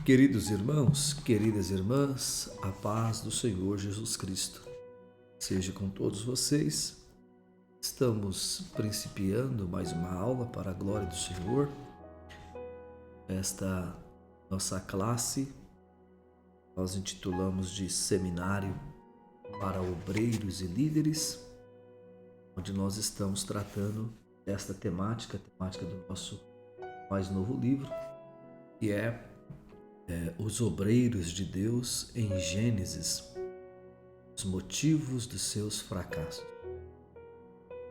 Queridos irmãos, queridas irmãs, a paz do Senhor Jesus Cristo seja com todos vocês. Estamos principiando mais uma aula para a glória do Senhor. Esta nossa classe nós intitulamos de Seminário para Obreiros e Líderes, onde nós estamos tratando desta temática, a temática do nosso mais novo livro, que é Os Obreiros de Deus em Gênesis, os motivos dos seus fracassos.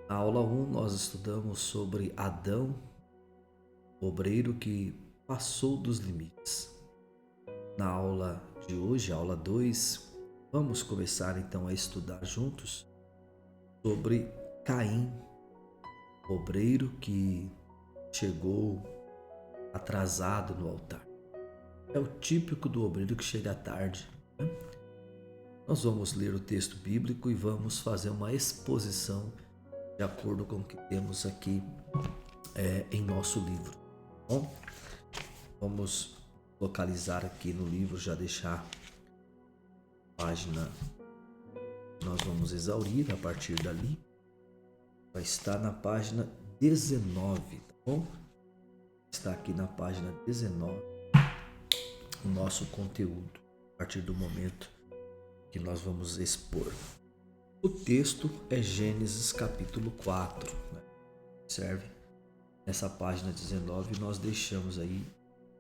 Na aula 1 nós estudamos sobre Adão, o obreiro que passou dos limites. Na aula de hoje, aula 2, vamos começar então a estudar juntos sobre Caim, o obreiro que chegou atrasado no altar. É o típico do obreiro que chega tarde, né? Nós vamos ler o texto bíblico e vamos fazer uma exposição de acordo com o que temos aqui em nosso livro. Bom, vamos localizar aqui no livro, já deixar a página que nós vamos exaurir a partir dali. Vai estar na página 19, tá bom? Está aqui na página 19 o nosso conteúdo, a partir do momento que nós vamos expor. O texto é Gênesis capítulo 4, né? Serve nessa página 19, nós deixamos aí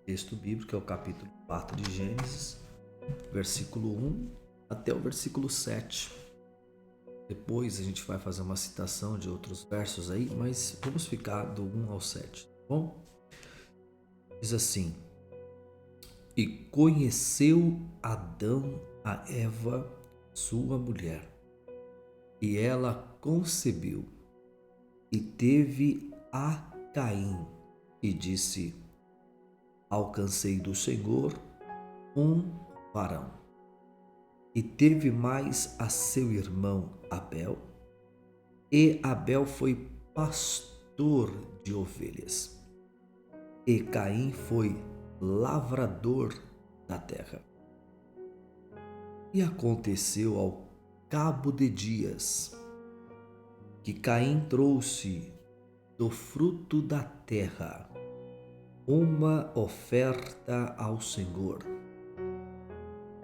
o texto bíblico, que é o capítulo 4 de Gênesis, versículo 1 até o versículo 7. Depois a gente vai fazer uma citação de outros versos aí, mas vamos ficar do 1 ao 7, tá bom? Diz assim: E conheceu Adão a Eva, sua mulher, e ela concebeu, e teve a Caim, e disse: Alcancei do Senhor um varão. E teve mais a seu irmão Abel, e Abel foi pastor de ovelhas, e Caim foi lavrador da terra. E aconteceu ao cabo de dias que Caim trouxe do fruto da terra uma oferta ao Senhor.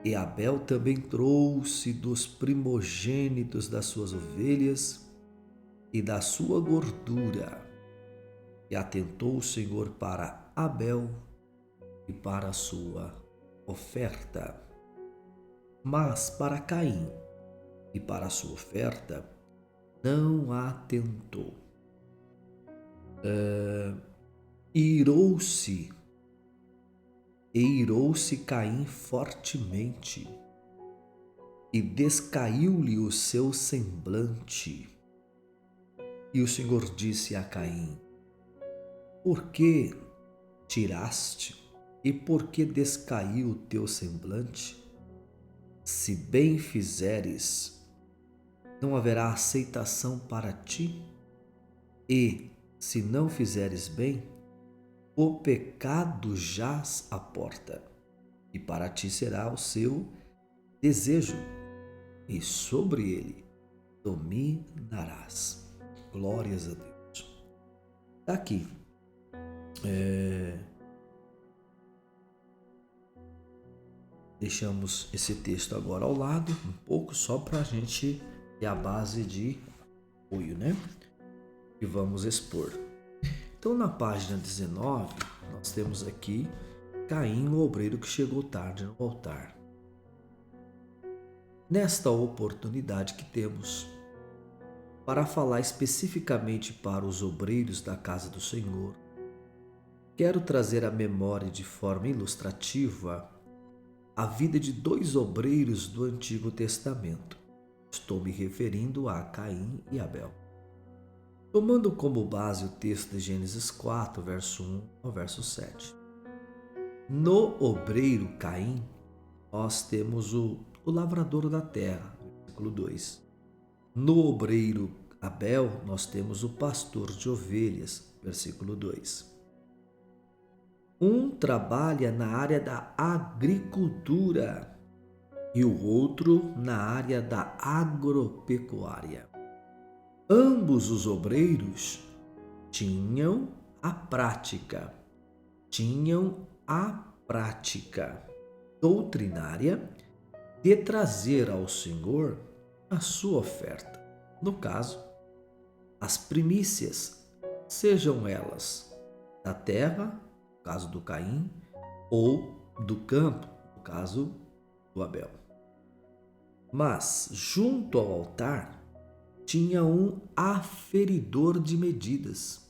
E Abel também trouxe dos primogênitos das suas ovelhas e da sua gordura. E atentou o Senhor para Abel e para a sua oferta. Mas para Caim e para a sua oferta não atentou. Irou-se Caim fortemente, e descaiu-lhe o seu semblante. E o Senhor disse a Caim: Por que tiraste e por que descaiu o teu semblante? Se bem fizeres, não haverá aceitação para ti, e, se não fizeres bem, o pecado jaz à porta, e para ti será o seu desejo, e sobre ele dominarás. Glórias a Deus. Está aqui. Deixamos esse texto agora ao lado, um pouco só para a gente ter a base de apoio, né? E vamos expor. Então, na página 19, nós temos aqui Caim, o obreiro que chegou tarde no altar. Nesta oportunidade que temos para falar especificamente para os obreiros da casa do Senhor, quero trazer à memória de forma ilustrativa a vida de dois obreiros do Antigo Testamento. Estou me referindo a Caim e Abel. Tomando como base o texto de Gênesis 4, verso 1 ao verso 7. No obreiro Caim, nós temos o lavrador da terra, versículo 2. No obreiro Abel, nós temos o pastor de ovelhas, versículo 2. Um trabalha na área da agricultura e o outro na área da agropecuária. Ambos os obreiros tinham a prática, tinham a prática doutrinária de trazer ao Senhor a sua oferta. No caso, as primícias, sejam elas da terra, no caso do Caim, ou do campo, no caso do Abel. Mas, junto ao altar, tinha um aferidor de medidas,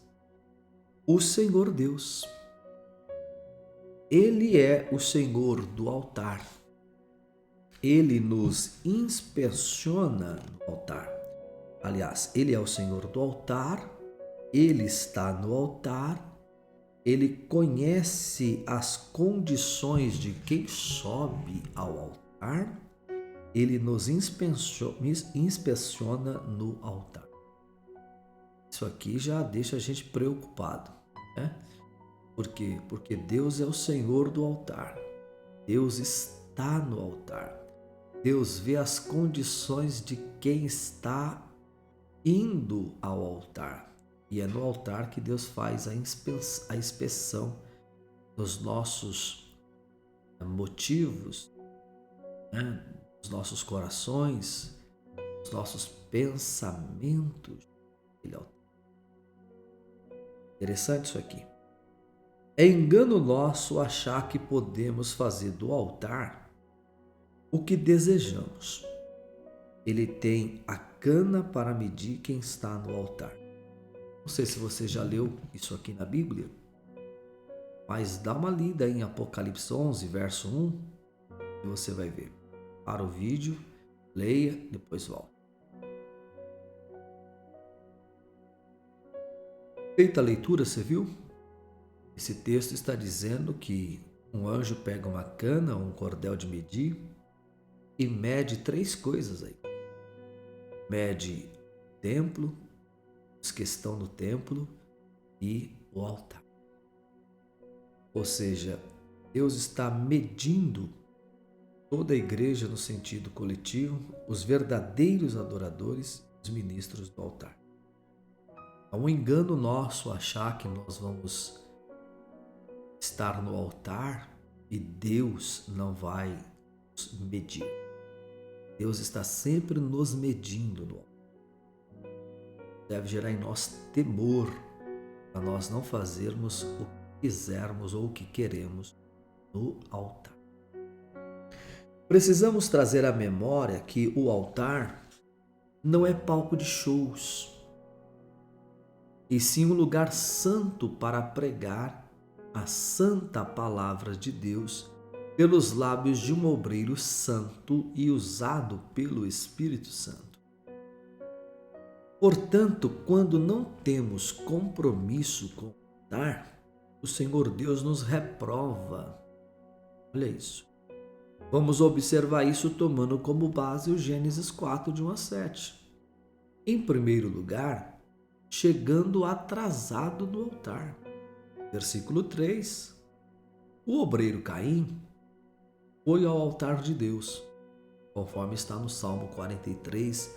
o Senhor Deus. Ele é o Senhor do altar. Ele nos inspeciona no altar. Aliás, ele é o Senhor do altar, ele está no altar, ele conhece as condições de quem sobe ao altar, ele nos inspeciona no altar. Isso aqui já deixa a gente preocupado, né? Por quê? Porque Deus é o Senhor do altar. Deus está no altar. Deus vê as condições de quem está indo ao altar. E é no altar que Deus faz a inspeção dos nossos motivos, né? Dos nossos corações, dos nossos pensamentos. Interessante isso aqui. É engano nosso achar que podemos fazer do altar o que desejamos. Ele tem a cana para medir quem está no altar. Não sei se você já leu isso aqui na Bíblia, mas dá uma lida em Apocalipse 11, verso 1, e você vai ver. Para o vídeo, leia, depois volta. Feita a leitura, você viu? Esse texto está dizendo que um anjo pega uma cana, um cordel de medir e mede 3 coisas aí. Mede o templo, os que estão no templo e o altar. Ou seja, Deus está medindo toda a igreja no sentido coletivo, os verdadeiros adoradores, os ministros do altar. É um engano nosso achar que nós vamos estar no altar e Deus não vai nos medir. Deus está sempre nos medindo no altar. Deve gerar em nós temor para nós não fazermos o que quisermos ou o que queremos no altar. Precisamos trazer à memória que o altar não é palco de shows, e sim um lugar santo para pregar a santa palavra de Deus pelos lábios de um obreiro santo e usado pelo Espírito Santo. Portanto, quando não temos compromisso com o altar, o Senhor Deus nos reprova. Olha isso. Vamos observar isso tomando como base o Gênesis 4, de 1 a 7. Em primeiro lugar, chegando atrasado no altar. Versículo 3. O obreiro Caim foi ao altar de Deus, conforme está no Salmo 43,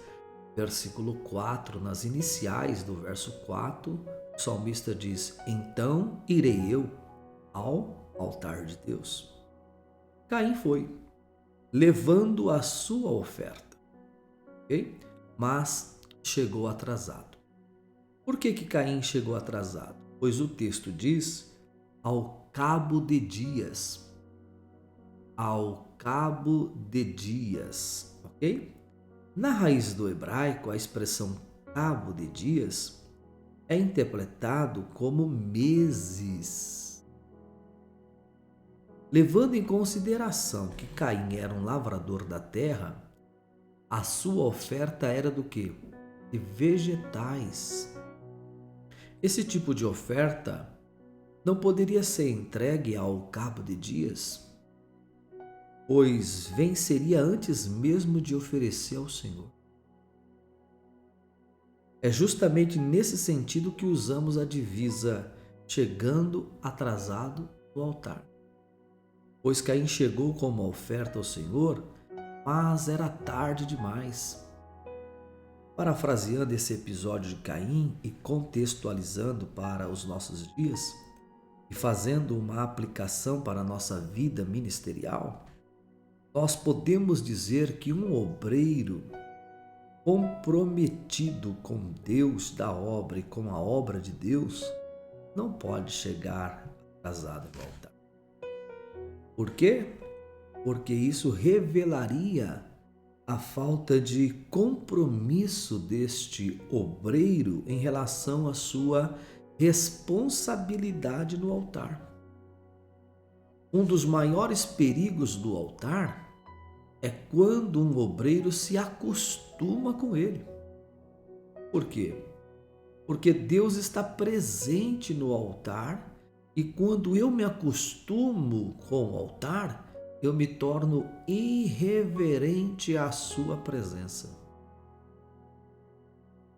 versículo 4, nas iniciais do verso 4, o salmista diz: então irei eu ao altar de Deus. Caim foi, levando a sua oferta, ok? Mas chegou atrasado. Por que Caim chegou atrasado? Pois o texto diz: ao cabo de dias. Ao cabo de dias, ok? Na raiz do hebraico, a expressão cabo de dias é interpretado como meses. Levando em consideração que Caim era um lavrador da terra, a sua oferta era do quê? De vegetais. Esse tipo de oferta não poderia ser entregue ao cabo de dias, pois venceria antes mesmo de oferecer ao Senhor. É justamente nesse sentido que usamos a divisa chegando atrasado no altar. Pois Caim chegou com uma oferta ao Senhor, mas era tarde demais. Parafraseando esse episódio de Caim e contextualizando para os nossos dias, e fazendo uma aplicação para a nossa vida ministerial, nós podemos dizer que um obreiro comprometido com Deus da obra e com a obra de Deus não pode chegar atrasado no altar. Por quê? Porque isso revelaria a falta de compromisso deste obreiro em relação à sua responsabilidade no altar. Um dos maiores perigos do altar é quando um obreiro se acostuma com ele. Por quê? Porque Deus está presente no altar e quando eu me acostumo com o altar, eu me torno irreverente à sua presença.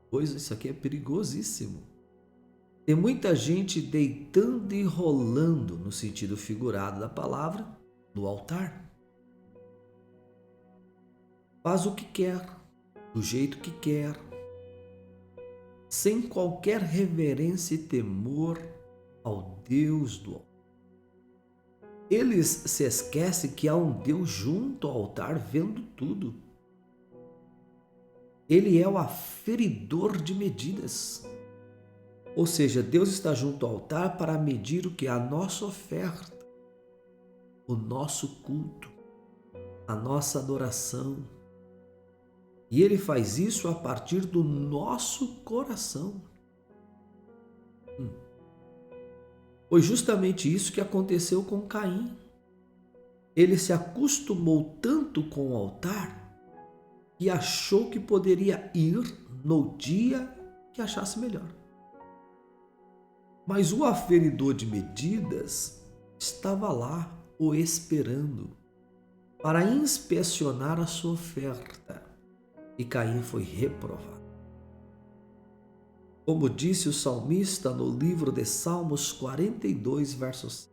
Pois isso aqui é perigosíssimo. Tem muita gente deitando e rolando, no sentido figurado da palavra, no altar. Faz o que quer, do jeito que quer, sem qualquer reverência e temor ao Deus do altar. Eles se esquecem que há um Deus junto ao altar vendo tudo. Ele é o aferidor de medidas. Ou seja, Deus está junto ao altar para medir o que? A nossa oferta, o nosso culto, a nossa adoração. E Ele faz isso a partir do nosso coração. Foi justamente isso que aconteceu com Caim. Ele se acostumou tanto com o altar que achou que poderia ir no dia que achasse melhor. Mas o aferidor de medidas estava lá o esperando para inspecionar a sua oferta. E Caim foi reprovado. Como disse o salmista no livro de Salmos 42, versos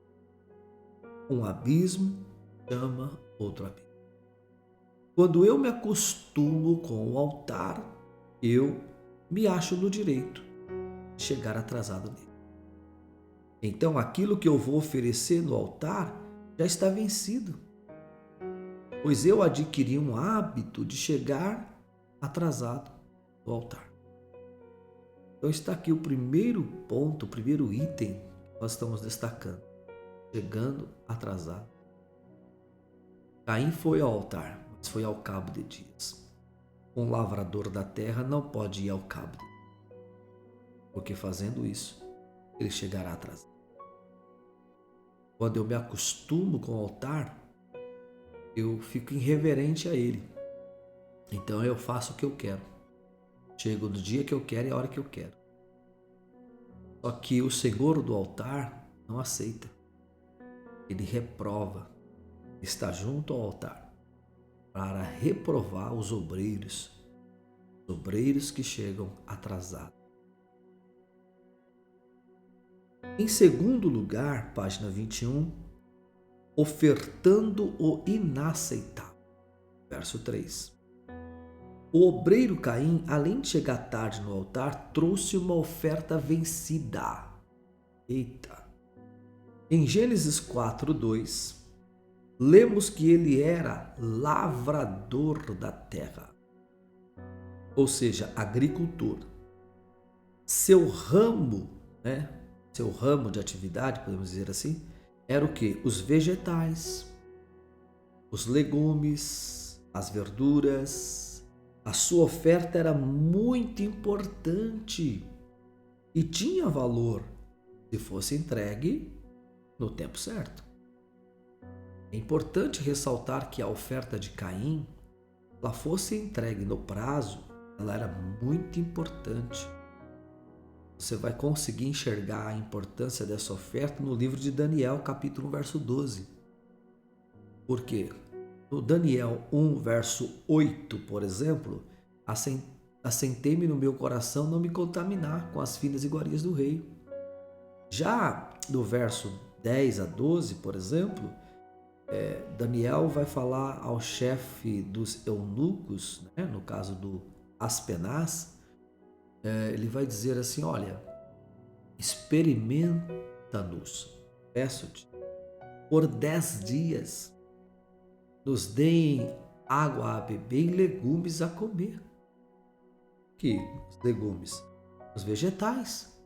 5, um abismo chama outro abismo. Quando eu me acostumo com o altar, eu me acho no direito de chegar atrasado nele. Então aquilo que eu vou oferecer no altar já está vencido, pois eu adquiri um hábito de chegar atrasado no altar. Então está aqui o primeiro ponto, o primeiro item que nós estamos destacando, chegando atrasado. Caim foi ao altar, mas foi ao cabo de dias. Um lavrador da terra não pode ir ao cabo de dias, porque fazendo isso, ele chegará atrasado. Quando eu me acostumo com o altar, eu fico irreverente a ele. Então eu faço o que eu quero. Chego no dia que eu quero e a hora que eu quero. Só que o Senhor do altar não aceita. Ele reprova. Está junto ao altar para reprovar os obreiros que chegam atrasados. Em segundo lugar, página 21, ofertando o inaceitável. Verso 3. O obreiro Caim, além de chegar tarde no altar, trouxe uma oferta vencida. Eita! Em Gênesis 4:2, lemos que ele era lavrador da terra, ou seja, agricultor. Seu ramo de atividade, podemos dizer assim, era o quê? Os vegetais, os legumes, as verduras. A sua oferta era muito importante e tinha valor se fosse entregue no tempo certo. É importante ressaltar que a oferta de Caim, ela fosse entregue no prazo, ela era muito importante. Você vai conseguir enxergar a importância dessa oferta no livro de Daniel, capítulo 1, verso 12. Por quê? No Daniel 1, verso 8, por exemplo, assentei-me no meu coração não me contaminar com as finas iguarias do rei. Já no verso 10 a 12, por exemplo, Daniel vai falar ao chefe dos eunucos, né, no caso do Aspenaz, ele vai dizer assim: olha, experimenta-nos, peço-te, por 10 dias, nos deem água a beber e legumes a comer. Que os legumes? Os vegetais.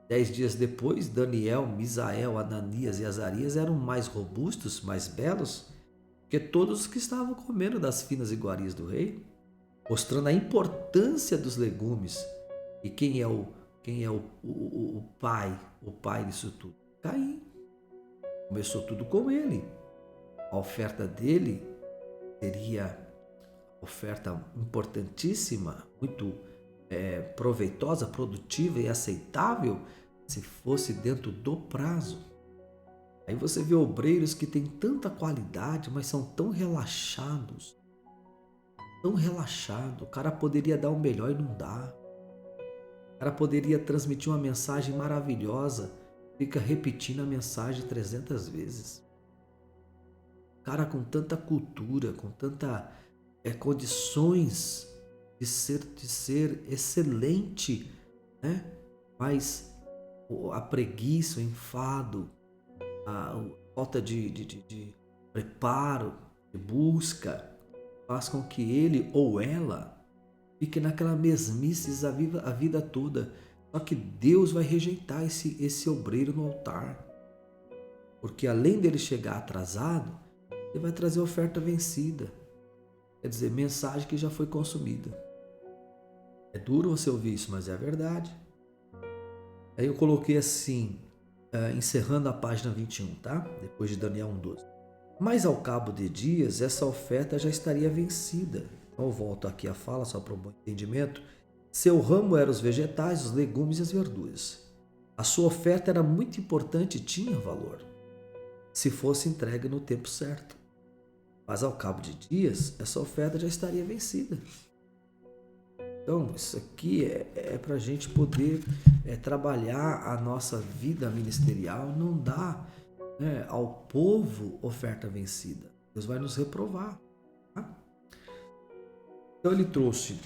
10 dias depois, Daniel, Misael, Ananias e Azarias eram mais robustos, mais belos que todos os que estavam comendo das finas iguarias do rei, mostrando a importância dos legumes. E quem é o pai disso tudo? Caim. Começou tudo com ele. A oferta dele seria oferta importantíssima, muito proveitosa, produtiva e aceitável se fosse dentro do prazo. Aí você vê obreiros que têm tanta qualidade, mas são tão relaxados, tão relaxado. O cara poderia dar o melhor e não dá. O cara poderia transmitir uma mensagem maravilhosa, fica repetindo a mensagem 300 vezes. O cara com tanta cultura, com tanta condições de ser excelente, né? Mas a preguiça, o enfado, a falta de preparo, de busca, faz com que ele ou ela fique naquela mesmice a vida toda. Só que Deus vai rejeitar esse obreiro no altar, porque além dele chegar atrasado, ele vai trazer oferta vencida. Quer dizer, mensagem que já foi consumida. É duro você ouvir isso, mas é a verdade. Aí eu coloquei assim, encerrando a página 21, tá? Depois de Daniel 1:12. Mas ao cabo de dias, essa oferta já estaria vencida. Então eu volto aqui a fala, só para um bom entendimento. Seu ramo eram os vegetais, os legumes e as verduras. A sua oferta era muito importante e tinha valor, se fosse entregue no tempo certo. Mas ao cabo de dias, essa oferta já estaria vencida. Então, isso aqui é para a gente poder trabalhar a nossa vida ministerial, não dar, né, ao povo oferta vencida. Deus vai nos reprovar. Tá? Então ele trouxe,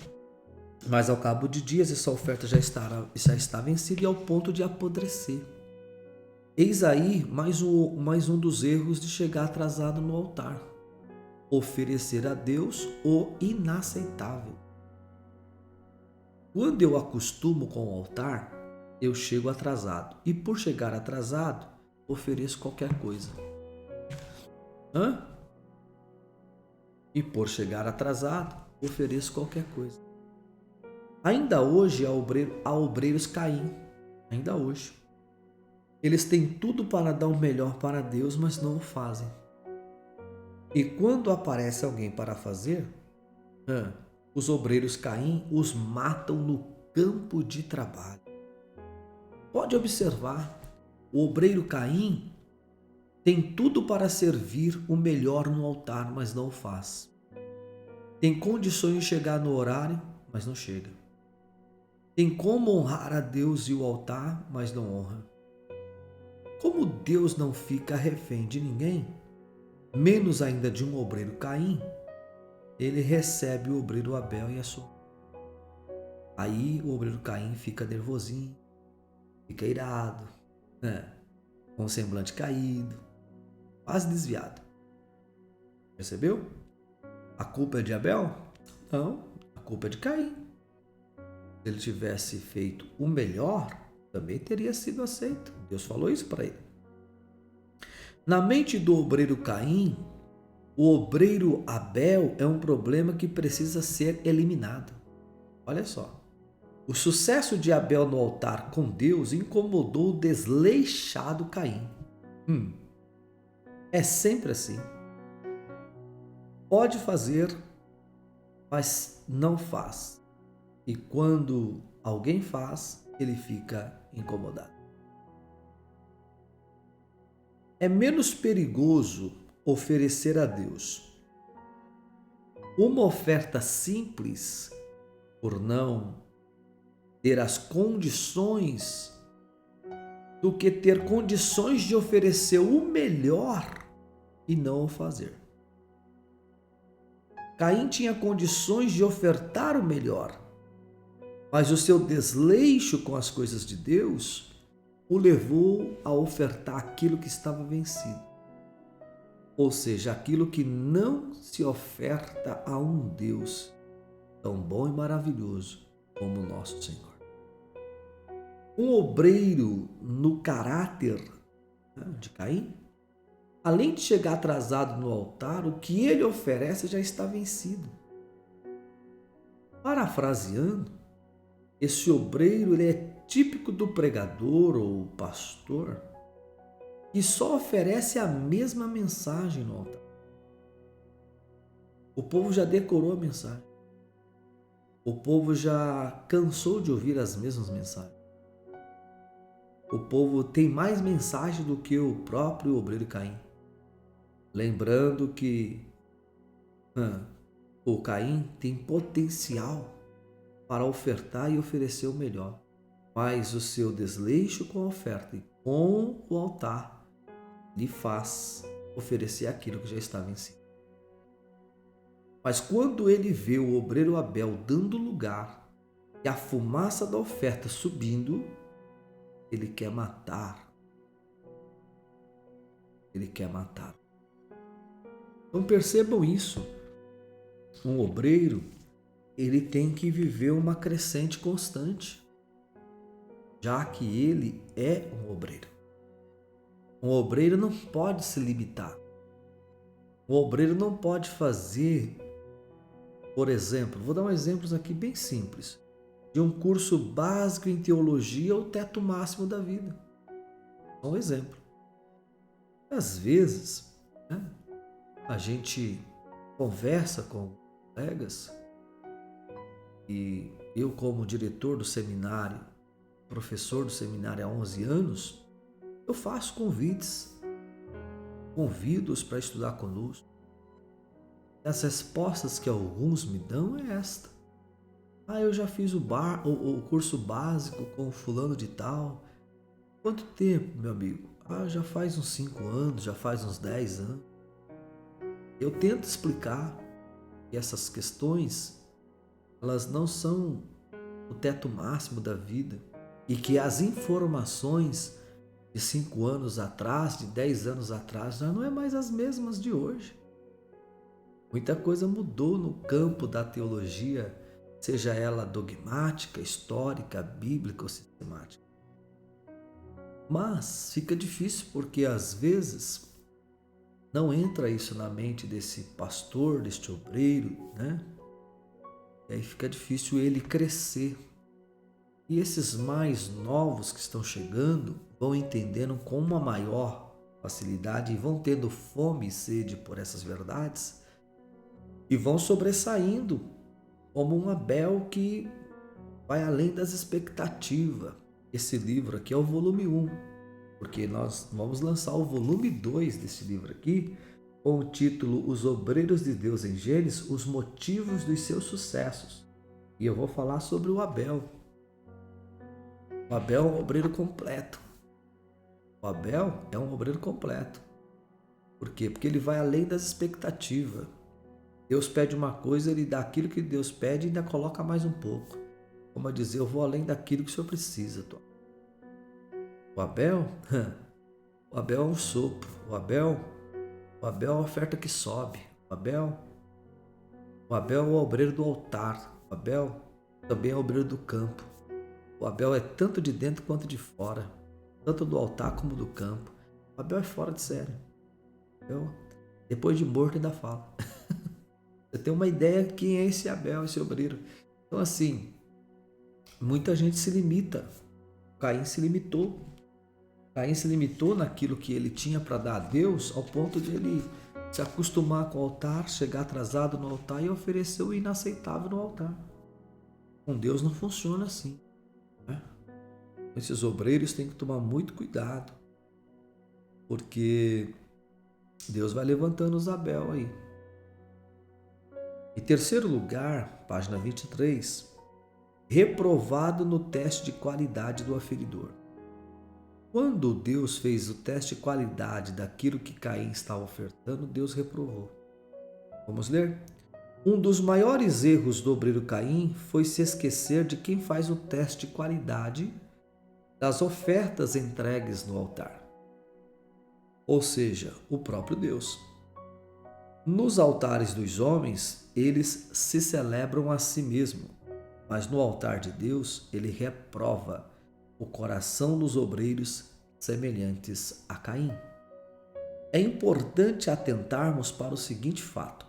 mas ao cabo de dias essa oferta já está vencida e ao ponto de apodrecer. Eis aí mais um dos erros de chegar atrasado no altar. Oferecer a Deus o inaceitável. Quando eu acostumo com o altar, eu chego atrasado. E por chegar atrasado, ofereço qualquer coisa. E por chegar atrasado, ofereço qualquer coisa. Ainda hoje há obreiros Caim. Ainda hoje. Eles têm tudo para dar o melhor para Deus, mas não o fazem. E quando aparece alguém para fazer, os obreiros Caim os matam no campo de trabalho. Pode observar, o obreiro Caim tem tudo para servir o melhor no altar, mas não o faz. Tem condições de chegar no horário, mas não chega. Tem como honrar a Deus e o altar, mas não honra. Como Deus não fica refém de ninguém, menos ainda de um obreiro Caim, ele recebe o obreiro Abel e a sua. Aí o obreiro Caim fica nervosinho, fica irado, né? Com o semblante caído, quase desviado. Percebeu? A culpa é de Abel? Não, a culpa é de Caim. Se ele tivesse feito o melhor, também teria sido aceito. Deus falou isso para ele. Na mente do obreiro Caim, o obreiro Abel é um problema que precisa ser eliminado. Olha só. O sucesso de Abel no altar com Deus incomodou o desleixado Caim. É sempre assim. Pode fazer, mas não faz. E quando alguém faz, ele fica incomodado. É menos perigoso oferecer a Deus uma oferta simples, por não ter as condições do que ter condições de oferecer o melhor e não o fazer. Caim tinha condições de ofertar o melhor, mas o seu desleixo com as coisas de Deus o levou a ofertar aquilo que estava vencido, ou seja, aquilo que não se oferta a um Deus tão bom e maravilhoso como o nosso Senhor. Um obreiro no caráter de Caim, além de chegar atrasado no altar, o que ele oferece já está vencido. Parafraseando, esse obreiro ele é típico do pregador ou pastor que só oferece a mesma mensagem no altar. O povo já decorou a mensagem. O povo já cansou de ouvir as mesmas mensagens. O povo tem mais mensagem do que o próprio obreiro Caim. Lembrando que o Caim tem potencial para ofertar e oferecer o melhor, mas o seu desleixo com a oferta e com o altar lhe faz oferecer aquilo que já está vencido. Mas quando ele vê o obreiro Abel dando lugar e a fumaça da oferta subindo, ele quer matar. Ele quer matar. Então percebam isso. Um obreiro, ele tem que viver uma crescente constante, já que ele é um obreiro. Um obreiro não pode se limitar. Um obreiro não pode fazer, por exemplo, vou dar um exemplo aqui bem simples, de um curso básico em teologia ou teto máximo da vida. Um exemplo. Às vezes, a gente conversa com colegas e eu, como diretor do seminário, professor do seminário há 11 anos, eu faço convido-os para estudar conosco. E as respostas que alguns me dão é esta: eu já fiz o curso básico com o fulano de tal. Quanto tempo, meu amigo? Já faz uns 5 anos, já faz uns 10 anos. Eu tento explicar que essas questões, elas não são o teto máximo da vida e que as informações de 5 anos atrás, de 10 anos atrás, já não é mais as mesmas de hoje. Muita coisa mudou no campo da teologia, seja ela dogmática, histórica, bíblica ou sistemática. Mas fica difícil porque às vezes não entra isso na mente desse pastor, deste obreiro, E aí fica difícil ele crescer. E esses mais novos que estão chegando vão entendendo com uma maior facilidade e vão tendo fome e sede por essas verdades e vão sobressaindo como um Abel que vai além das expectativas. Esse livro aqui é o volume 1, porque nós vamos lançar o volume 2 desse livro aqui, com o título Os Obreiros de Deus em Gênesis, os motivos dos seus sucessos. E eu vou falar sobre o Abel. O Abel é um obreiro completo. O Abel é um obreiro completo. Por quê? Porque ele vai além das expectativas. Deus pede uma coisa, ele dá aquilo que Deus pede e ainda coloca mais um pouco. Como a dizer, eu vou além daquilo que o Senhor precisa. O Abel é um sopro. O Abel é a oferta que sobe. O Abel é o obreiro do altar. O Abel também é o obreiro do campo. O Abel é tanto de dentro quanto de fora, tanto do altar como do campo. O Abel é fora de série. Depois de morto ainda fala. Você tem uma ideia de quem é esse Abel, esse obreiro. Então assim, muita gente se limita. Caim se limitou. Caim se limitou naquilo que ele tinha para dar a Deus, ao ponto de ele se acostumar com o altar, chegar atrasado no altar e oferecer o inaceitável no altar. Com Deus não funciona assim. Esses obreiros têm que tomar muito cuidado, porque Deus vai levantando os Abel aí. Em terceiro lugar, página 23, reprovado no teste de qualidade do aferidor. Quando Deus fez o teste de qualidade daquilo que Caim estava ofertando, Deus reprovou. Vamos ler? Um dos maiores erros do obreiro Caim foi se esquecer de quem faz o teste de qualidade das ofertas entregues no altar, ou seja, o próprio Deus. Nos altares dos homens, eles se celebram a si mesmo, mas no altar de Deus, ele reprova o coração dos obreiros semelhantes a Caim. É importante atentarmos para o seguinte fato: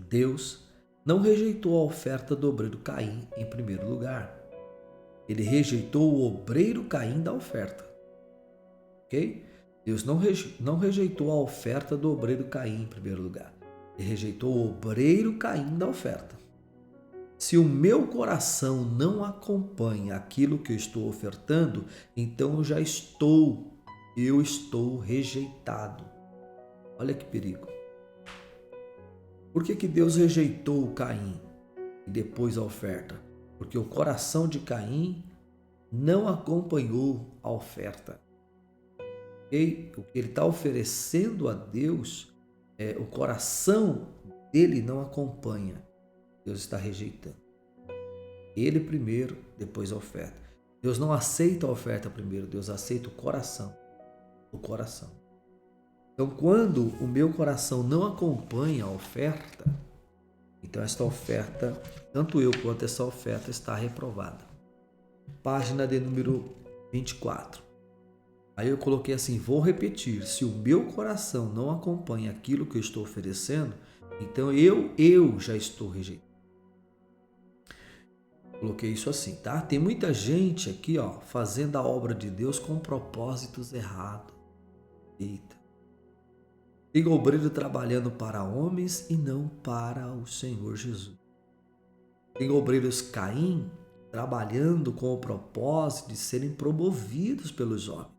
Deus não rejeitou a oferta do obreiro Caim em primeiro lugar. Ele rejeitou o obreiro Caim da oferta. Ok? Deus não rejeitou a oferta do obreiro Caim em primeiro lugar. Ele rejeitou o obreiro Caim da oferta. Se o meu coração não acompanha aquilo que eu estou ofertando, então eu estou rejeitado. Olha que perigo. Por que Deus rejeitou o Caim e depois a oferta? Porque o coração de Caim não acompanhou a oferta. Okay? O que ele está oferecendo a Deus, o coração dele não acompanha. Deus está rejeitando. Ele primeiro, depois a oferta. Deus não aceita a oferta primeiro, Deus aceita o coração. O coração. Então, quando o meu coração não acompanha a oferta, então esta oferta, tanto eu quanto essa oferta está reprovada. Página de número 24. Aí eu coloquei assim, vou repetir, se o meu coração não acompanha aquilo que eu estou oferecendo, então eu já estou rejeitado. Coloquei isso assim, tá? Tem muita gente aqui, ó, fazendo a obra de Deus com propósitos errados. Eita. Tem obreiro trabalhando para homens e não para o Senhor Jesus. Tem obreiros Caim trabalhando com o propósito de serem promovidos pelos homens.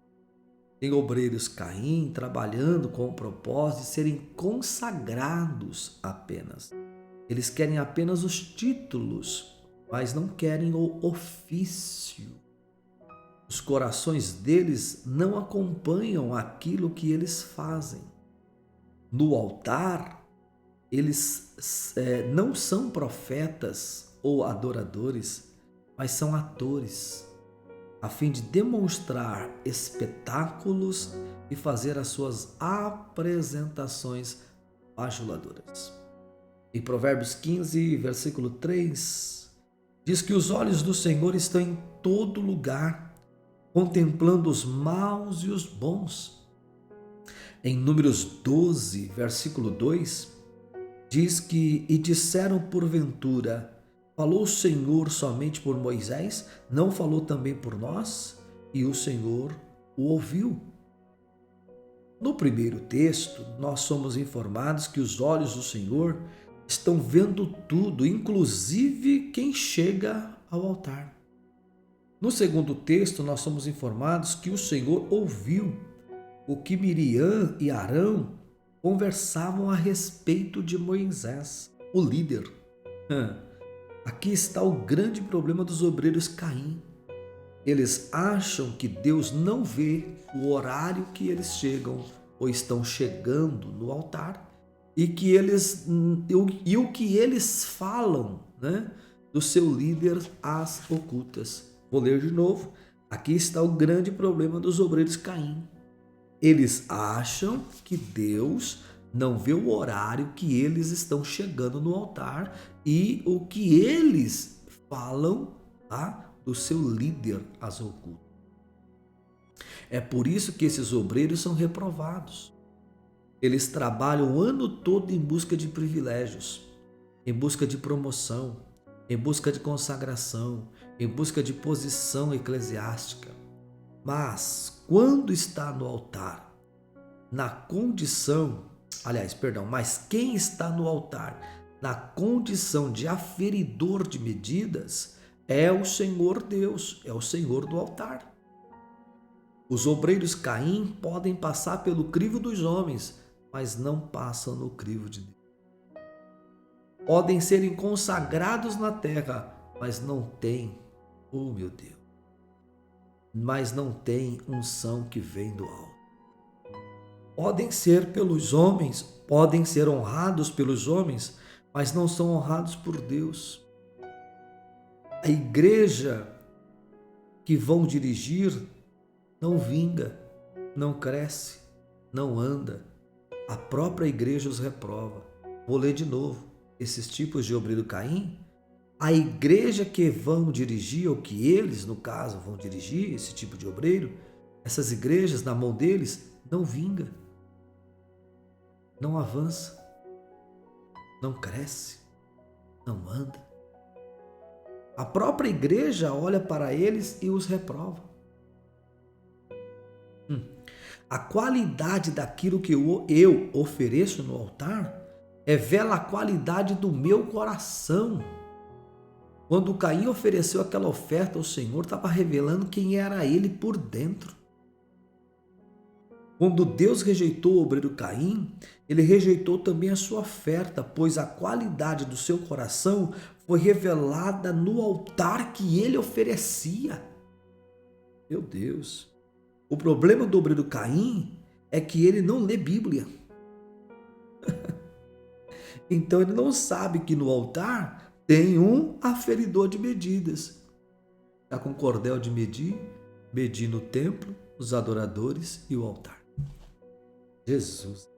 Tem obreiros Caim trabalhando com o propósito de serem consagrados apenas. Eles querem apenas os títulos, mas não querem o ofício. Os corações deles não acompanham aquilo que eles fazem. No altar, eles não são profetas ou adoradores, mas são atores, a fim de demonstrar espetáculos e fazer as suas apresentações bajuladoras. Em Provérbios 15, versículo 3, diz que os olhos do Senhor estão em todo lugar, contemplando os maus e os bons. Em Números 12, versículo 2, diz que, e disseram porventura, falou o Senhor somente por Moisés, não falou também por nós? E o Senhor o ouviu. No primeiro texto, nós somos informados que os olhos do Senhor estão vendo tudo, inclusive quem chega ao altar. No segundo texto, nós somos informados que o Senhor ouviu o que Miriam e Arão conversavam a respeito de Moisés, o líder. Aqui está o grande problema dos obreiros Caim. Eles acham que Deus não vê o horário que eles chegam ou estão chegando no altar e o que eles falam, né, do seu líder às ocultas. Vou ler de novo. Aqui está o grande problema dos obreiros Caim. Eles acham que Deus não vê o horário que eles estão chegando no altar e o que eles falam, tá, do seu líder às ocultas. É por isso que esses obreiros são reprovados. Eles trabalham o ano todo em busca de privilégios, em busca de promoção, em busca de consagração, em busca de posição eclesiástica. Mas quando está no altar, mas quem está no altar na condição de aferidor de medidas é o Senhor Deus, é o Senhor do altar. Os obreiros Caim podem passar pelo crivo dos homens, mas não passam no crivo de Deus. Podem serem consagrados na terra, mas não têm, oh meu Deus, mas não têm unção que vem do alto. Podem ser pelos homens, podem ser honrados pelos homens, mas não são honrados por Deus. A igreja que vão dirigir não vinga, não cresce, não anda. A própria igreja os reprova. Vou ler de novo. Esses tipos de obreiro Caim, a igreja que vão dirigir, ou que eles, no caso, vão dirigir, esse tipo de obreiro, essas igrejas, na mão deles, não vinga, não avança, não cresce, não anda. A própria igreja olha para eles e os reprova. A qualidade daquilo que eu ofereço no altar revela a qualidade do meu coração. Quando Caim ofereceu aquela oferta ao Senhor, estava revelando quem era ele por dentro. Quando Deus rejeitou o obreiro Caim, ele rejeitou também a sua oferta, pois a qualidade do seu coração foi revelada no altar que ele oferecia. Meu Deus! O problema do obreiro Caim é que ele não lê Bíblia. Então ele não sabe que no altar tem um aferidor de medidas. Está com cordel de medir no templo, os adoradores e o altar. Jesus.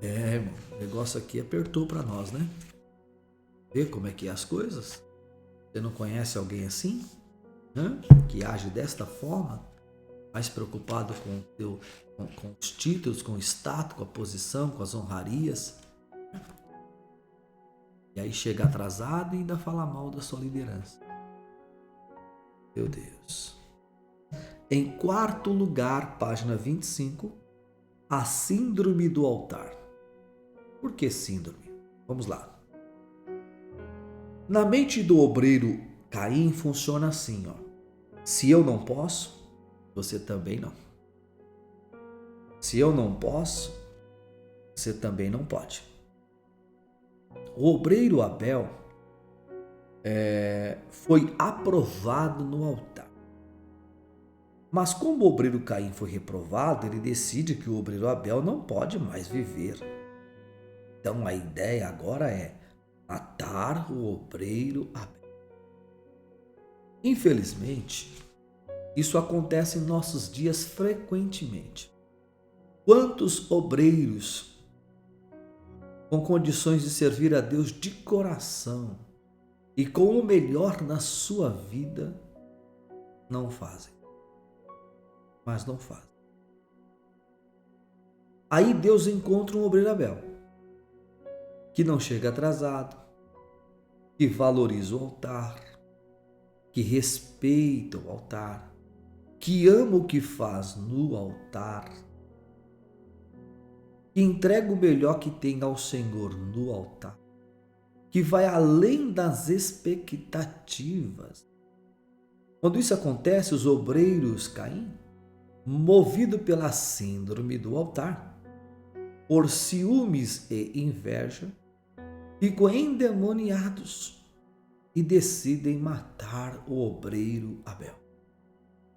Irmão, o negócio aqui apertou para nós, né? Vê como é que é as coisas? Você não conhece alguém assim? Que age desta forma? Mais preocupado com os títulos, com o status, com a posição, com as honrarias. E aí chega atrasado e ainda fala mal da sua liderança. Meu Deus. Em quarto lugar, página 25, a síndrome do altar. Por que síndrome? Vamos lá. Na mente do obreiro Caim funciona assim, ó. Se eu não posso, você também não. Se eu não posso, você também não pode. O obreiro Abel foi aprovado no altar. Mas como o obreiro Caim foi reprovado, ele decide que o obreiro Abel não pode mais viver. Então a ideia agora é matar o obreiro Abel. Infelizmente, isso acontece em nossos dias frequentemente. Quantos obreiros com condições de servir a Deus de coração e com o melhor na sua vida não fazem? Mas não fazem. Aí Deus encontra um obreiro Abel, que não chega atrasado, que valoriza o altar, que respeita o altar, que ama o que faz no altar, que entrega o melhor que tem ao Senhor no altar, que vai além das expectativas. Quando isso acontece, os obreiros Caim, movido pela síndrome do altar, por ciúmes e inveja, ficam endemoniados e decidem matar o obreiro Abel.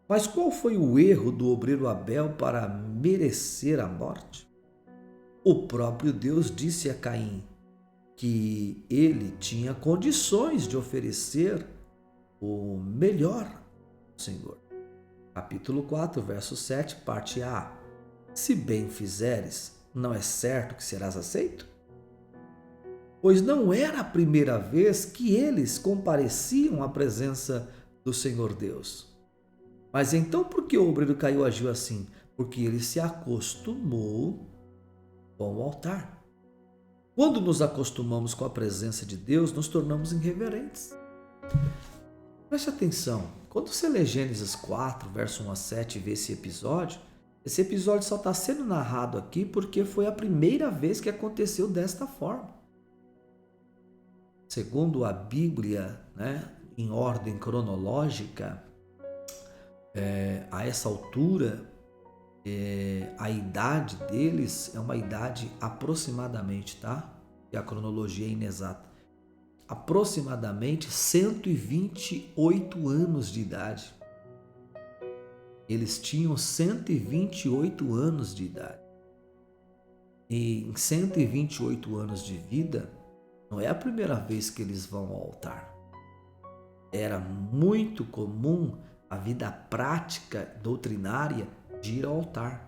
Mas qual foi o erro do obreiro Abel para merecer a morte? O próprio Deus disse a Caim que ele tinha condições de oferecer o melhor ao Senhor. Capítulo 4, verso 7, parte A. Se bem fizeres, não é certo que serás aceito? Pois não era a primeira vez que eles compareciam à presença do Senhor Deus. Mas então por que o obreiro Caim agiu assim? Porque ele se acostumou com o altar. Quando nos acostumamos com a presença de Deus, nos tornamos irreverentes. Preste atenção, quando você lê Gênesis 4, verso 1 a 7 e vê esse episódio só está sendo narrado aqui porque foi a primeira vez que aconteceu desta forma. Segundo a Bíblia, em ordem cronológica, a essa altura, a idade deles é uma idade aproximadamente, tá? E a cronologia é inexata. aproximadamente 128 anos de idade. Eles tinham 128 anos de idade. E em 128 anos de vida, não é a primeira vez que eles vão ao altar. Era muito comum a vida prática, doutrinária, de ir ao altar.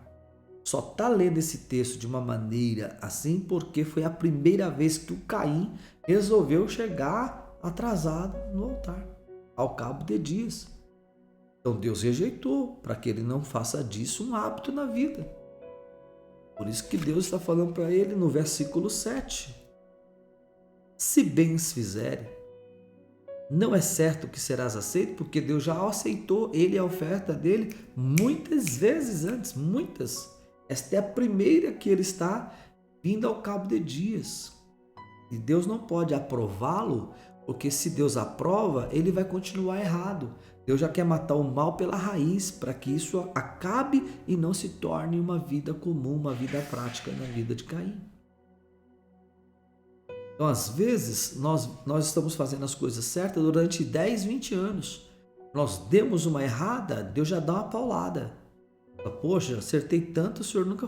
Só está lendo esse texto de uma maneira assim porque foi a primeira vez que o Caim resolveu chegar atrasado no altar, ao cabo de dias. Então Deus rejeitou para que ele não faça disso um hábito na vida. Por isso que Deus está falando para ele no versículo 7. Se bens fizere, não é certo que serás aceito, porque Deus já aceitou ele a oferta dele muitas vezes antes, muitas. Esta é a primeira que ele está vindo ao cabo de dias. E Deus não pode aprová-lo, porque se Deus aprova, ele vai continuar errado. Deus já quer matar o mal pela raiz, para que isso acabe e não se torne uma vida comum, uma vida prática na vida de Caim. Então, às vezes, nós estamos fazendo as coisas certas durante 10, 20 anos. Nós demos uma errada, Deus já dá uma paulada. Poxa, acertei tanto, o Senhor nunca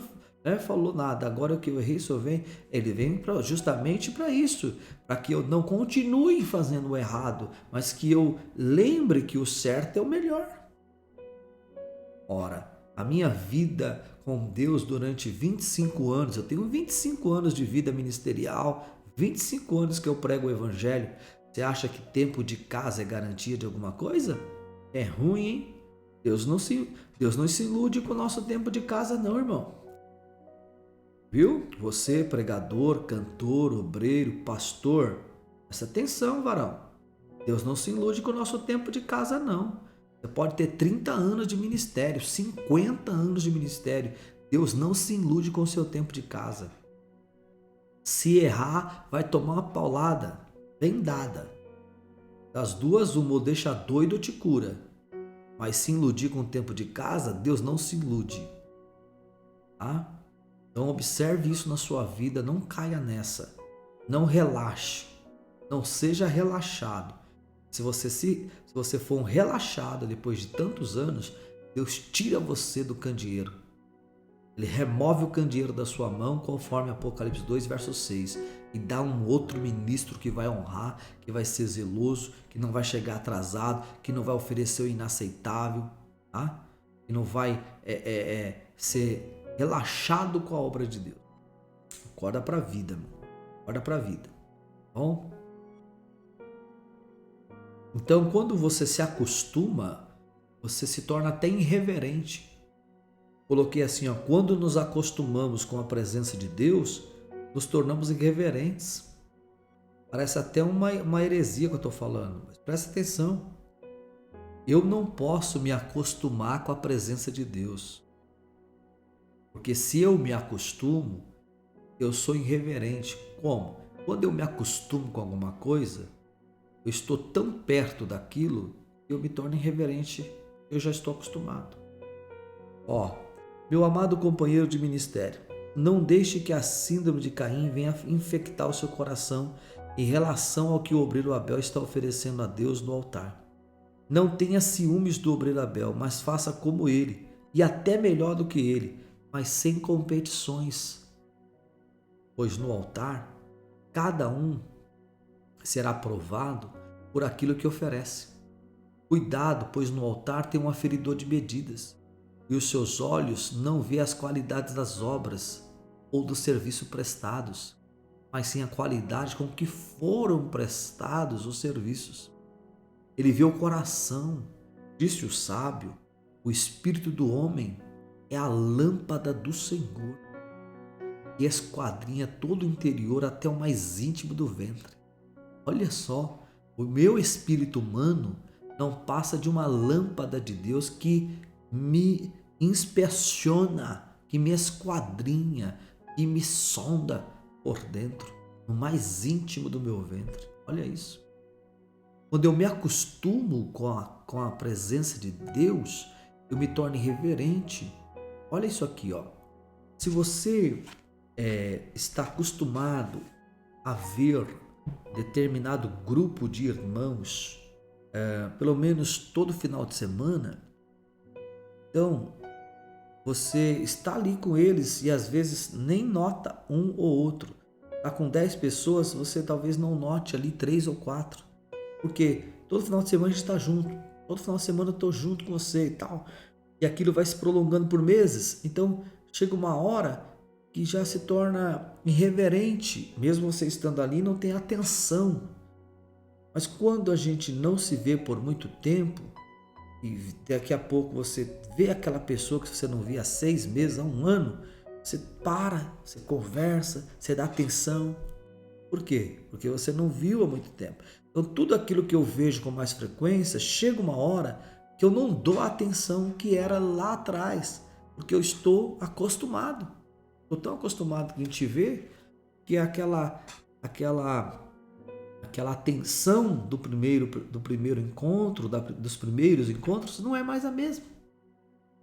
falou nada. Agora que eu errei, o Senhor vem. Ele vem justamente para isso, para que eu não continue fazendo o errado, mas que eu lembre que o certo é o melhor. Ora, a minha vida com Deus durante 25 anos, eu tenho 25 anos de vida ministerial, 25 anos que eu prego o Evangelho. Você acha que tempo de casa é garantia de alguma coisa? É ruim, hein? Deus não se ilude com o nosso tempo de casa não, irmão. Viu? Você, pregador, cantor, obreiro, pastor, presta atenção, varão. Deus não se ilude com o nosso tempo de casa não. Você pode ter 30 anos de ministério, 50 anos de ministério. Deus não se ilude com o seu tempo de casa. Se errar, vai tomar uma paulada bem dada. Das duas, uma, ou deixa doido ou te cura. Mas se iludir com o tempo de casa, Deus não se ilude. Tá? Então observe isso na sua vida, não caia nessa. Não relaxe. Não seja relaxado. Se você for um relaxado depois de tantos anos, Deus tira você do candeeiro. Ele remove o candeeiro da sua mão, conforme Apocalipse 2, verso 6, e dá um outro ministro que vai honrar, que vai ser zeloso, que não vai chegar atrasado, que não vai oferecer o inaceitável, tá? Que não vai ser relaxado com a obra de Deus. Acorda para a vida, meu. Acorda para a vida. Bom? Então, quando você se acostuma, você se torna até irreverente. Coloquei assim, ó, quando nos acostumamos com a presença de Deus, nos tornamos irreverentes. Parece até uma heresia que eu estou falando, mas presta atenção. Eu não posso me acostumar com a presença de Deus. Porque se eu me acostumo, eu sou irreverente. Como? Quando eu me acostumo com alguma coisa, eu estou tão perto daquilo que eu me torno irreverente. Eu já estou acostumado. Ó, meu amado companheiro de ministério, não deixe que a síndrome de Caim venha infectar o seu coração em relação ao que o obreiro Abel está oferecendo a Deus no altar. Não tenha ciúmes do obreiro Abel, mas faça como ele, e até melhor do que ele, mas sem competições. Pois no altar, cada um será provado por aquilo que oferece. Cuidado, pois no altar tem um aferidor de medidas, e os seus olhos não vê as qualidades das obras ou do serviço prestados, mas sim a qualidade com que foram prestados os serviços. Ele vê o coração. Disse o sábio, o espírito do homem é a lâmpada do Senhor, e esquadrinha todo o interior até o mais íntimo do ventre. Olha só, o meu espírito humano não passa de uma lâmpada de Deus que me inspeciona, que me esquadrinha, que me sonda por dentro, no mais íntimo do meu ventre. Olha isso. Quando eu me acostumo com a presença de Deus, eu me torno irreverente. Olha isso aqui, ó. Se você está acostumado a ver determinado grupo de irmãos, pelo menos todo final de semana, então você está ali com eles e às vezes nem nota um ou outro. Está com 10 pessoas, você talvez não note ali 3 ou 4. Porque todo final de semana a gente está junto. Todo final de semana eu estou junto com você e tal. E aquilo vai se prolongando por meses. Então chega uma hora que já se torna irreverente. Mesmo você estando ali, não tem atenção. Mas quando a gente não se vê por muito tempo, e daqui a pouco você vê aquela pessoa que você não via há 6 meses, há um ano, você para, você conversa, você dá atenção. Por quê? Porque você não viu há muito tempo. Então tudo aquilo que eu vejo com mais frequência, chega uma hora que eu não dou a atenção que era lá atrás, porque eu estou acostumado. Estou tão acostumado que a gente vê que aquela atenção do primeiro encontro, dos primeiros encontros, não é mais a mesma.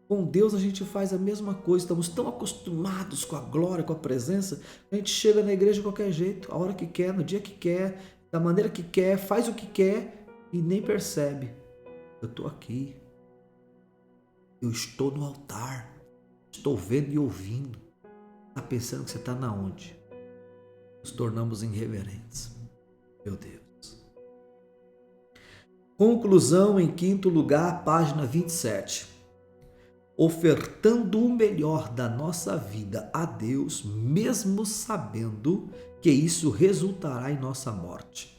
Com Deus a gente faz a mesma coisa, estamos tão acostumados com a glória, com a presença, a gente chega na igreja de qualquer jeito, a hora que quer, no dia que quer, da maneira que quer, faz o que quer e nem percebe. Eu estou aqui, eu estou no altar, estou vendo e ouvindo. Está pensando que você está na onde? Nos tornamos irreverentes. Meu Deus. Conclusão, em quinto lugar, página 27. Ofertando o melhor da nossa vida a Deus, mesmo sabendo que isso resultará em nossa morte.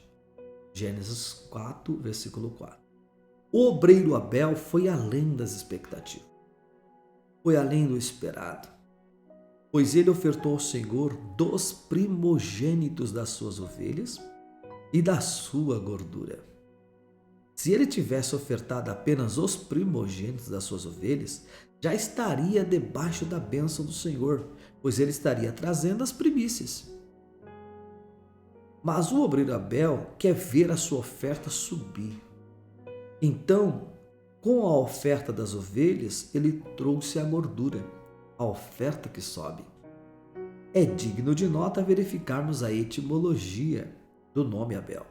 Gênesis 4, versículo 4. O obreiro Abel foi além das expectativas. Foi além do esperado. Pois ele ofertou ao Senhor dos primogênitos das suas ovelhas e da sua gordura. Se ele tivesse ofertado apenas os primogênitos das suas ovelhas, já estaria debaixo da bênção do Senhor, pois ele estaria trazendo as primícias. Mas o obreiro Abel quer ver a sua oferta subir. Então, com a oferta das ovelhas, ele trouxe a gordura, a oferta que sobe. É digno de nota verificarmos a etimologia do nome Abel.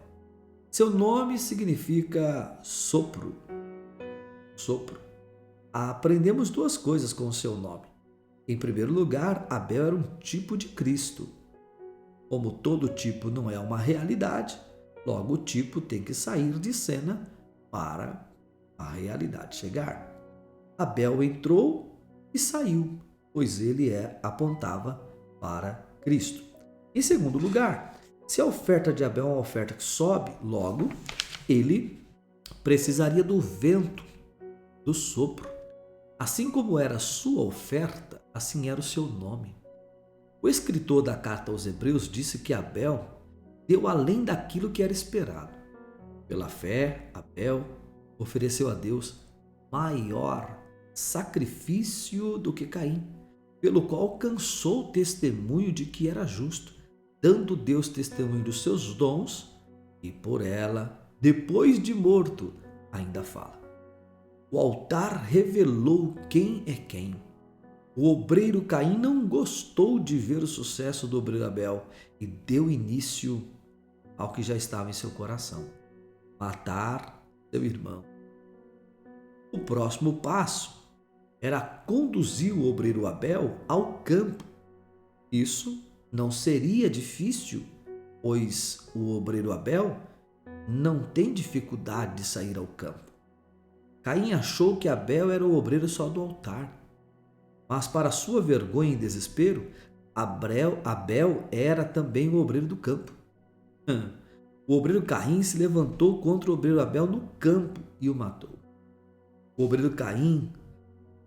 Seu nome significa sopro. Sopro. Aprendemos duas coisas com o seu nome. Em primeiro lugar, Abel era um tipo de Cristo. Como todo tipo não é uma realidade, logo o tipo tem que sair de cena para a realidade chegar. Abel entrou e saiu, pois ele apontava para Cristo. Em segundo lugar, se a oferta de Abel é uma oferta que sobe, logo ele precisaria do vento, do sopro. Assim como era a sua oferta, assim era o seu nome. O escritor da carta aos Hebreus disse que Abel deu além daquilo que era esperado. Pela fé, Abel ofereceu a Deus maior sacrifício do que Caim, pelo qual alcançou o testemunho de que era justo, dando Deus testemunho dos seus dons, e por ela, depois de morto, ainda fala. O altar revelou quem é quem. O obreiro Caim não gostou de ver o sucesso do obreiro Abel e deu início ao que já estava em seu coração: matar seu irmão. O próximo passo era conduzir o obreiro Abel ao campo. Isso não seria difícil, pois o obreiro Abel não tem dificuldade de sair ao campo. Caim achou que Abel era o obreiro só do altar, mas para sua vergonha e desespero, Abel era também o obreiro do campo. O obreiro Caim se levantou contra o obreiro Abel no campo e o matou. O obreiro Caim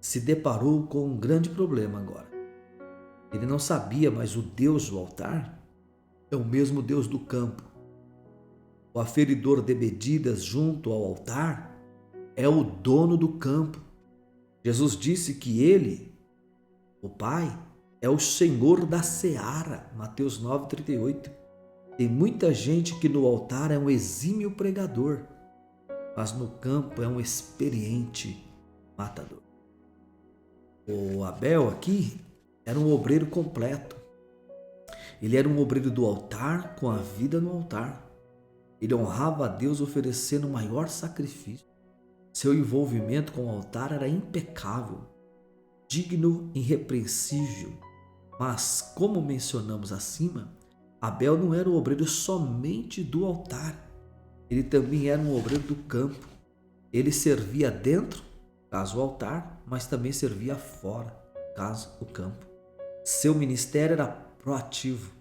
se deparou com um grande problema agora. Ele não sabia, mas o Deus do altar é o mesmo Deus do campo. O aferidor de medidas junto ao altar é o dono do campo. Jesus disse que ele, o Pai, é o Senhor da seara. Mateus 9,38. Tem muita gente que no altar é um exímio pregador, mas no campo é um experiente matador. O Abel aqui era um obreiro completo. Ele era um obreiro do altar com a vida no altar. Ele honrava a Deus oferecendo o maior sacrifício. Seu envolvimento com o altar era impecável, digno, irrepreensível. Mas, como mencionamos acima, Abel não era um obreiro somente do altar. Ele também era um obreiro do campo. Ele servia dentro, caso o altar, mas também servia fora, caso o campo. Seu ministério era proativo.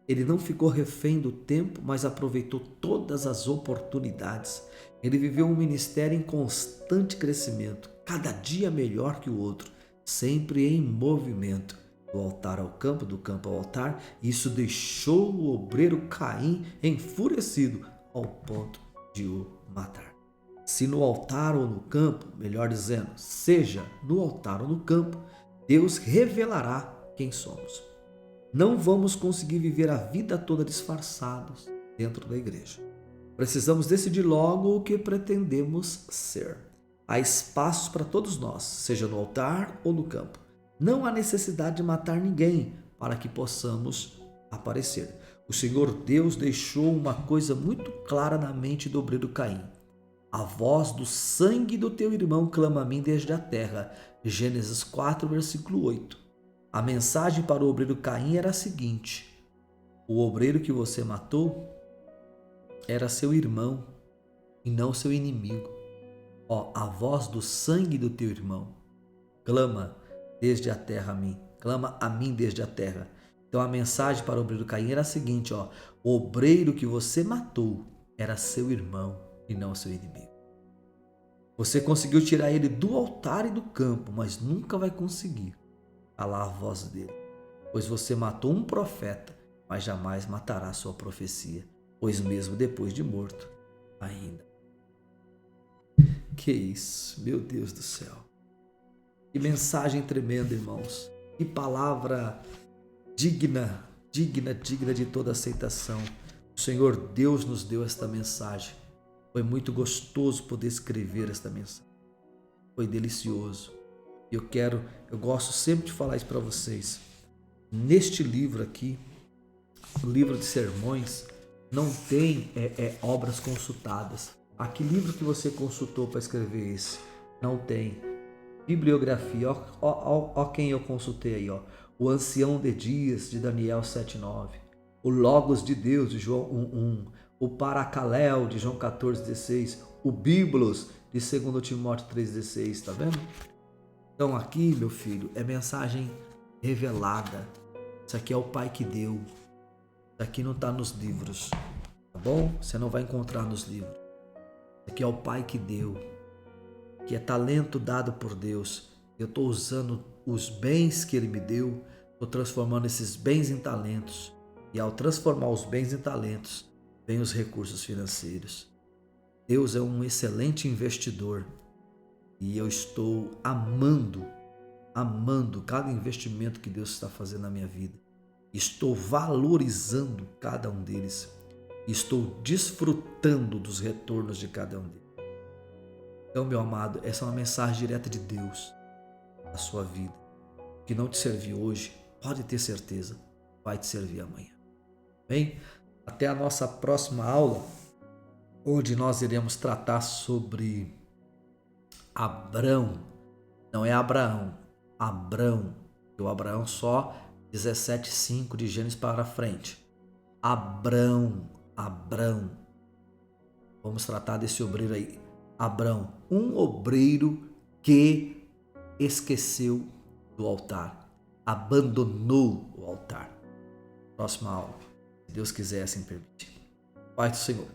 Ele não ficou refém do tempo, mas aproveitou todas as oportunidades. Ele viveu um ministério em constante crescimento, cada dia melhor que o outro, sempre em movimento, do altar ao campo, do campo ao altar. Isso deixou o obreiro Caim enfurecido ao ponto de o matar. Se no altar ou no campo, melhor dizendo, seja no altar ou no campo, Deus revelará quem somos. Não vamos conseguir viver a vida toda disfarçados dentro da igreja. Precisamos decidir logo o que pretendemos ser. Há espaços para todos nós, seja no altar ou no campo. Não há necessidade de matar ninguém para que possamos aparecer. O Senhor Deus deixou uma coisa muito clara na mente do obreiro Caim. A voz do sangue do teu irmão clama a mim desde a terra. Gênesis 4, versículo 8. A mensagem para o obreiro Caim era a seguinte: o obreiro que você matou era seu irmão e não seu inimigo. A voz do sangue do teu irmão clama desde a terra a mim, clama a mim desde a terra. Então a mensagem para o obreiro Caim era a seguinte: o obreiro que você matou era seu irmão e não seu inimigo. Você conseguiu tirar ele do altar e do campo, mas nunca vai conseguir calar a voz dele, pois você matou um profeta, mas jamais matará sua profecia, pois mesmo depois de morto, ainda. Que isso, meu Deus do céu. Que mensagem tremenda, irmãos. Que palavra digna de toda aceitação. O Senhor Deus nos deu esta mensagem. Foi muito gostoso poder escrever esta mensagem. Foi delicioso. Eu gosto sempre de falar isso para vocês. Neste livro aqui, o livro de sermões, não tem obras consultadas. Que livro que você consultou para escrever esse? Não tem. Bibliografia, ó quem eu consultei aí, ó. O Ancião de Dias, de Daniel 7,9. O Logos de Deus, de João 1,1. O Paracaléu, de João 14,16. O Biblos, de 2 Timóteo 3,16. Tá vendo? Então aqui, meu filho, é mensagem revelada. Isso aqui é o Pai que deu. Isso aqui não está nos livros, tá bom? Você não vai encontrar nos livros. Isso aqui é o Pai que deu, que é talento dado por Deus. Eu estou usando os bens que Ele me deu, estou transformando esses bens em talentos. E ao transformar os bens em talentos, vem os recursos financeiros. Deus é um excelente investidor. E eu estou amando cada investimento que Deus está fazendo na minha vida. Estou valorizando cada um deles. Estou desfrutando dos retornos de cada um deles. Então, meu amado, essa é uma mensagem direta de Deus à sua vida. O que não te serviu hoje, pode ter certeza, vai te servir amanhã. Bem, até a nossa próxima aula, onde nós iremos tratar sobre Abrão. Não é Abraão, Abrão. O Abraão só 17,5 de Gênesis para frente. Abrão. Vamos tratar desse obreiro aí. Abrão, um obreiro que esqueceu do altar, abandonou o altar. Próxima aula, se Deus quiser assim permitir. Pai do Senhor,